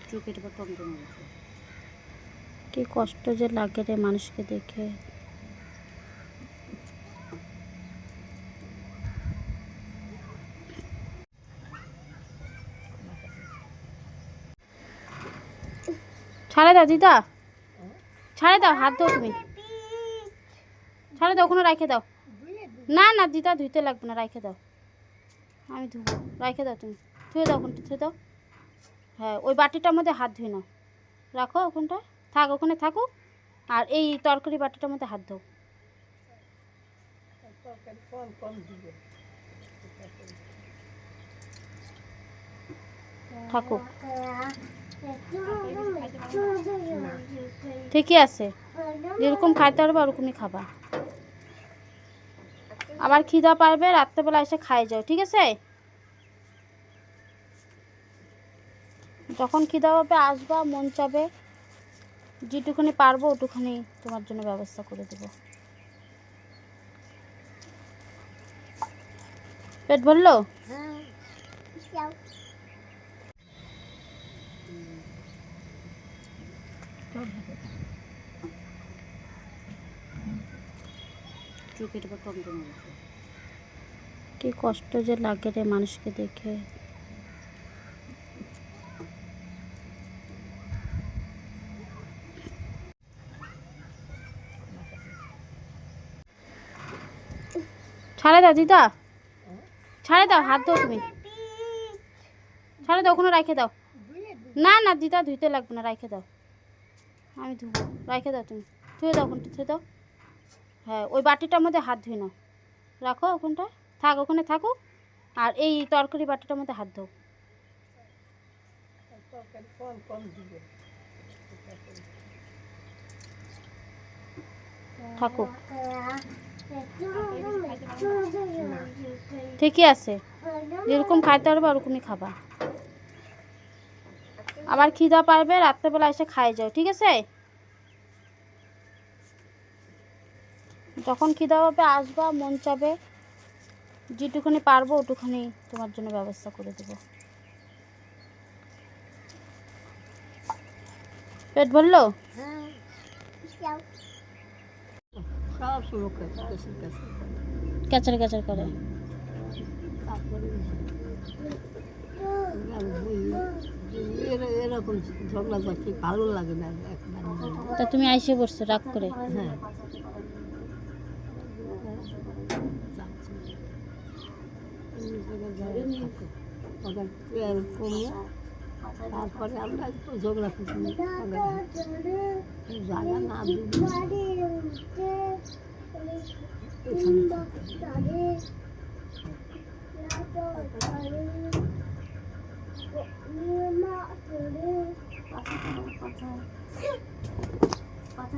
চোখের উপর টনটন হয়েছে। কি কষ্ট যে লাগে রে মানুষকে দেখে। ছাড়ে দাও দিদা, ছাড়ে দাও, হাত দাও, তুমি ছাড়ে দাও, ওখানে রাখে দাও। না না দিদা, ধুইতে লাগবে না, রাখে দাও, আমি ধুবো, রাখে দাও, তুমি ধুয়ে দাও, ওখানটা ধুয়ে দাও। হ্যাঁ, ওই বাটিটার মধ্যে হাত ধুয়ে নাও, রাখো ওখানটা, থাক, ওখানে থাকুক। আর এই তরকারি বাটিটার মধ্যে হাত দাও, থাকুক, ঠিকই আছে, যেরকম খাইতে পারবে ওরকমই খাবা। আবার খিদা পারবে রাত্রেবেলা এসে খাই যাও, ঠিক আছে? যখন খিদা পাবে আসবা, মন চাবে, যেটুখানি পারবো ওটুখানি তোমার জন্য ব্যবস্থা করে দেবো। পেট ভরলো? চোখের উপর টনটন হয়েছে। কি কষ্ট যে লাগে রে মানুষকে দেখে। ছাড়ে দাও দিদা, ছাড়ে দাও, হাত দাও, তুমি ছাড়ে দাও, ওখানে রাখে দাও। না না দিদা, ধুইতে লাগবে না, রাখে দাও, আমি ধুবো, রাখে দাও, তুমি ধুয়ে দাও, ওখানটা ধুয়ে দাও। হ্যাঁ, ওই বাটিটার মধ্যে হাত ধুয়ে নাও, রাখো ওখানটা, থাক, ওখানে থাকুক। আর এই তরকারি বাটিটার মধ্যে হাত দাও, থাকুক, ঠিকই আছে, যেরকম খাইতে পারবে ওরকমই খাবা। আবার খিদা পারবে রাত্রেবেলা এসে খাই যাও, ঠিক আছে? যখন খিদা পাবে আসবা, মন চাবে, যেটুখানি পারবো ওটুখানি তোমার জন্য ব্যবস্থা করে দেবো। পেট ভরলো? ক্যাচার ক্যাচার করে। এরকম ঝগড়া করছি ভালো লাগে না। তা তুমি আইসে বসছো রাগ করে? হ্যাঁ, তারপরে আমরা একটু ঝগড়া করছি, জায়গা না কথা